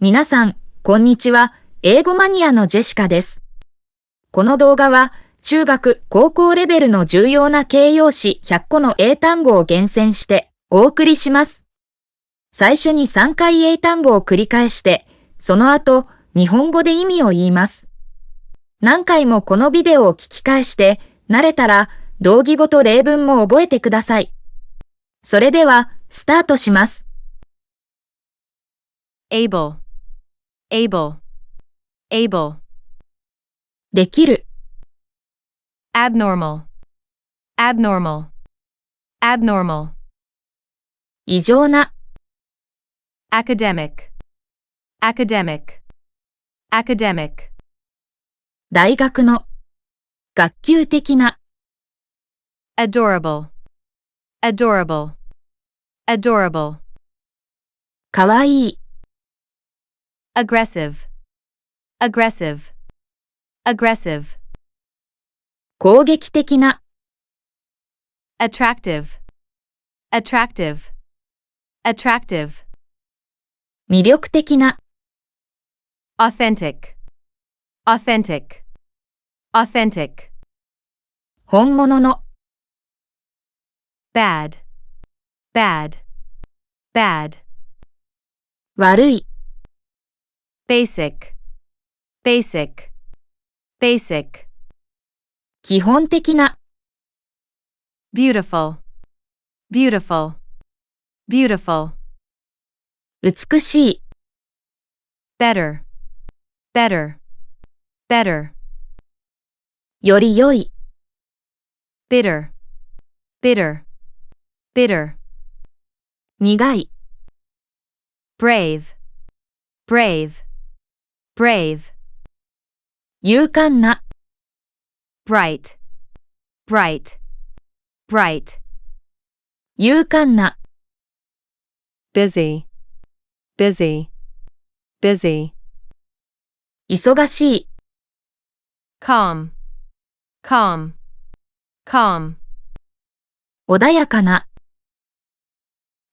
皆さん、こんにちは。英語マニアのジェシカです。この動画は、中学・高校レベルの重要な形容詞100個の英単語を厳選してお送りします。最初に3回英単語を繰り返して、その後、日本語で意味を言います。何回もこのビデオを聞き返して、慣れたら、同義語と例文も覚えてください。それでは、スタートします。able, able, できる、abnormal, abnormal, 異常な、academic, academic, 大学の、学級的な、adorable,かわいい、aggressive,攻撃的な、attractive,魅力的な、authentic,本物の、bad,悪い、basic, 基本的な、beautiful, 美しい、better, より良い、bitter, 苦い、brave, 勇敢な、bright, 勇敢な、busy, 忙しい、calm, 穏やかな、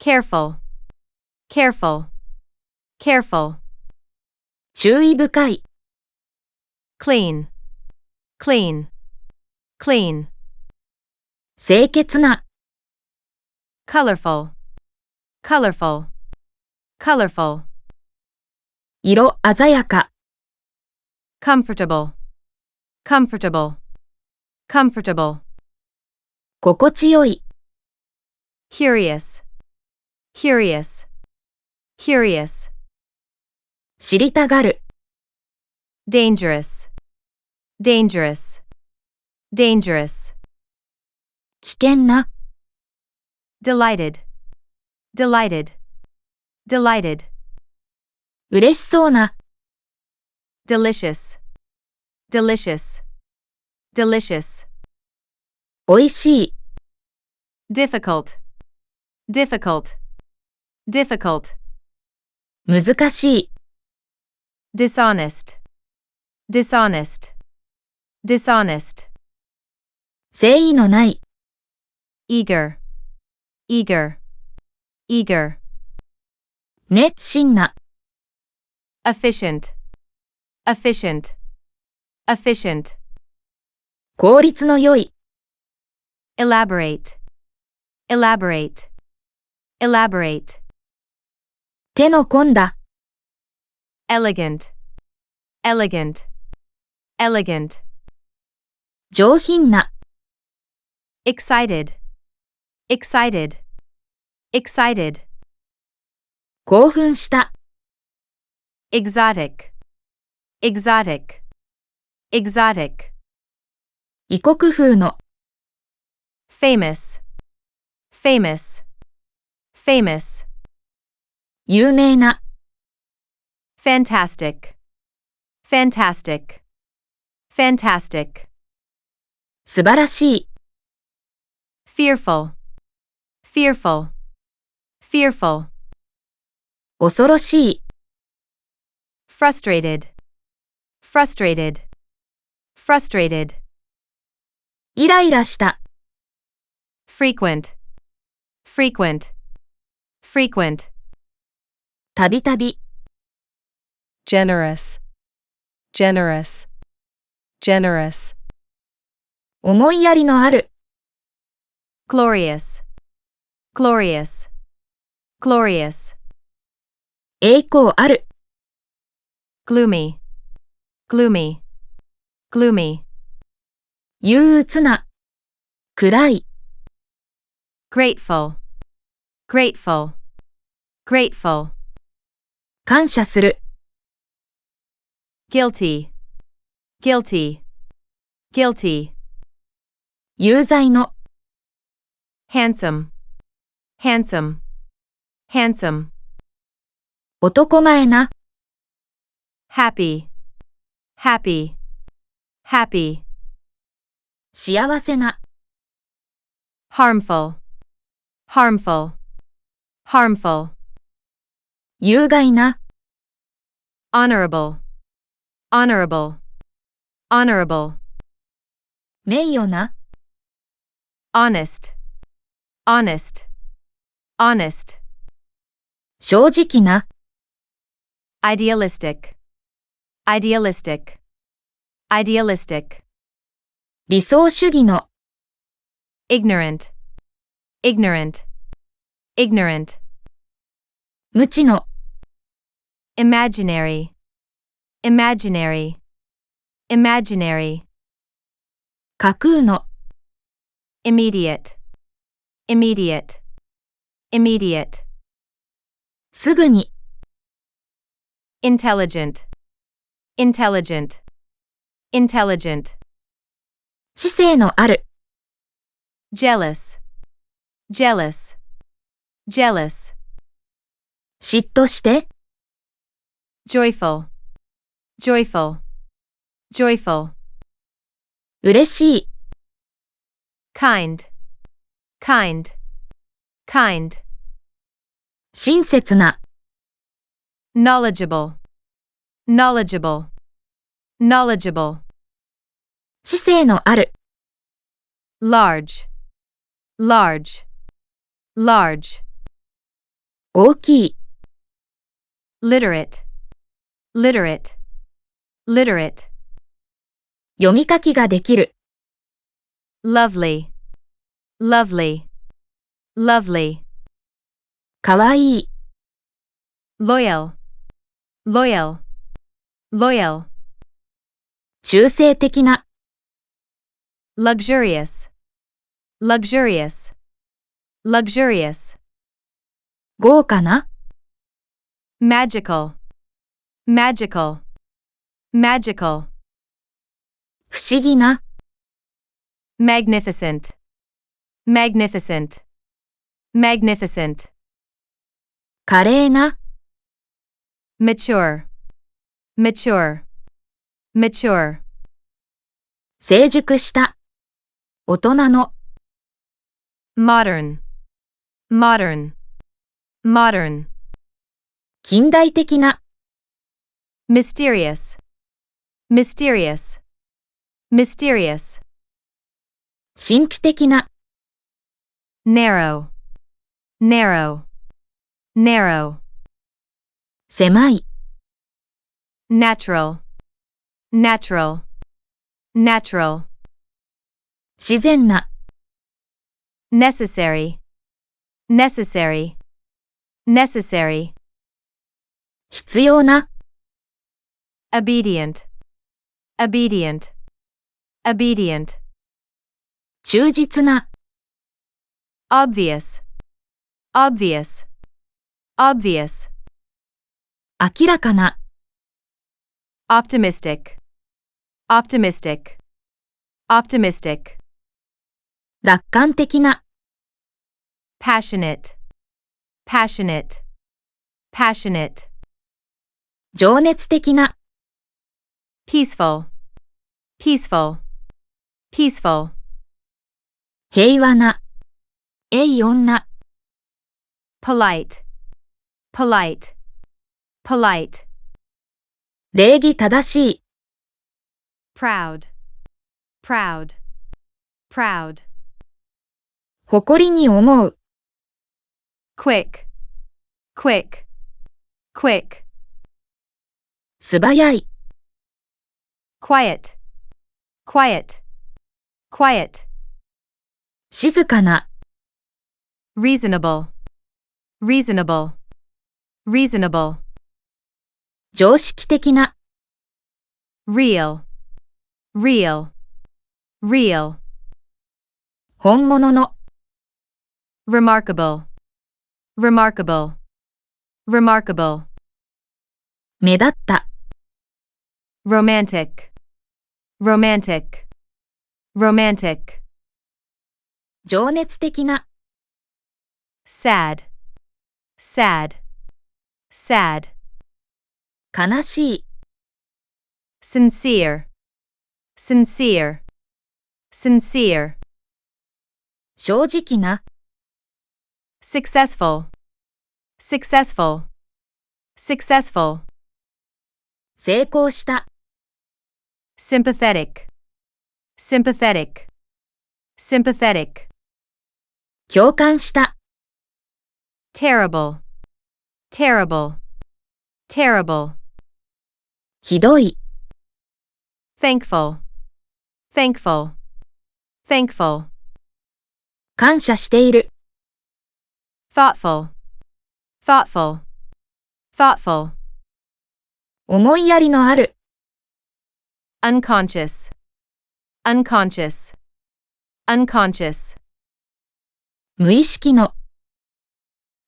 careful, 注意深い、clean, 清潔な、colorful, 色鮮やか、comfortable, 心地よい、curious, 知りたがる、dangerous, 危険な、delighted, 嬉しそうな、delicious, おいしい、difficult, 難しい、dishonest, 誠意のない、eager, 熱心な、efficient, 効率の良い、elaborate, 手の込んだ、elegant, 上品な、excited, 興奮した、exotic, 異国風の、famous, 有名な、fantastic, 素晴らしい、fearful, 恐ろしい、frustrated, イライラした、frequent, たびたび、generous, generous, generous, 思いやりのある、 glorious, glorious, glorious, 栄光ある、 gloomy, gloomy, gloomy, 憂鬱な、暗い、 grateful, grateful, grateful, 感謝する、 guilty, guilty, guilty, 有罪の、 handsome, handsome, handsome, 男前な、 happy, happy, happy, 幸せな、 harmful, harmful, harmful, 有害な、 honorable, honorable, honorable, 名誉な、 honest, honest, honest, 正直な、 idealistic, idealistic, idealistic, 理想主義の、 ignorant, ignorant, ignorant, 無知の、 imaginary, imaginary, imaginary, 架空の、 immediate, immediate, immediate, すぐに、 intelligent, intelligent, intelligent, 知性のある、 jealous, jealous, jealous, 嫉妬して、 joyful, joyful, joyful, 嬉しい、 kind, kind, kind, 親切な、 knowledgeable, knowledgeable, knowledgeable, 知性のある、 large, large, large, 大きい、 literate, literate, literate, 読み書きができる、 lovely, lovely, lovely, かわいい、 loyal, loyal, loyal, 中性的な、 luxurious, luxurious, luxurious, 豪華な、 magical, magical, magical, 不思議な、 magnificent, magnificent, magnificent, 華麗な、 mature, mature, mature, 成熟した、大人の、 modern, modern, modern, 近代的な、 mysterious, mysterious, mysterious, 神秘的な、 narrow, narrow, narrow, 狭い、 natural, natural, natural, 自然な、 necessary, necessary, necessary, 必要な、 obedient, obedient, obedient, 忠実な、 obvious, obvious, obvious, 明らかな、 optimistic, optimistic, optimistic, 楽観的な、 passionate, passionate, passionate, 情熱的な、 peaceful, peaceful, peaceful, 平和な、栄穏な、 polite, polite, polite, 礼儀正しい、 proud, proud, proud, 誇りに思う、 quick, quick, quick, 素早い、 quiet, quiet, quiet, 静かな、 reasonable, reasonable, reasonable, 常識的な、 real, real, real, 本物の、 remarkable, remarkable, remarkable, 目立った、 romantic, romantic, romantic, 情熱的な、 sad, sad, sad, 悲しい、 sincere, sincere, sincere, 正直な、 successful, successful, successful, 成功した、 sympathetic, sympathetic, sympathetic, 共感した、 terrible, terrible, terrible, ひどい、 thankful, thankful, thankful, 感謝している、 thoughtful, thoughtful, thoughtful, 思いやりのある、 unconscious, unconscious, unconscious, 無意識の、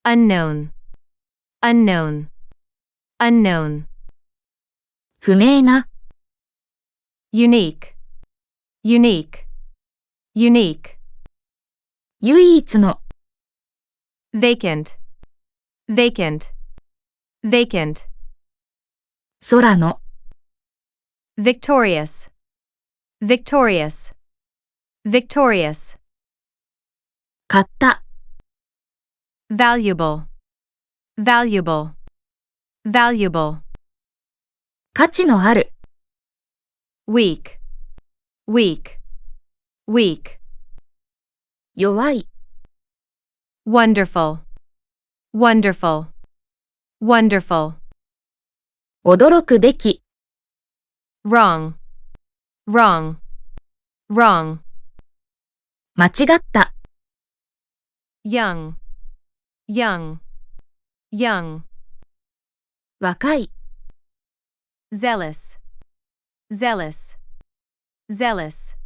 unknown, unknown, unknown, 不明な、 unique, unique, unique, 唯一の、 vacant, vacant, vacant, 空の、 victorious, victorious, victorious, 買った、 valuable, valuable, valuable, 価値のある、 weak, weak, weak, 弱い、 wonderful, wonderful, wonderful, 驚くべき、 wrong, wrong, wrong, 間違った、 young, young, young, 若い、 zealous, zealous, zealous,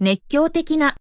熱狂的な、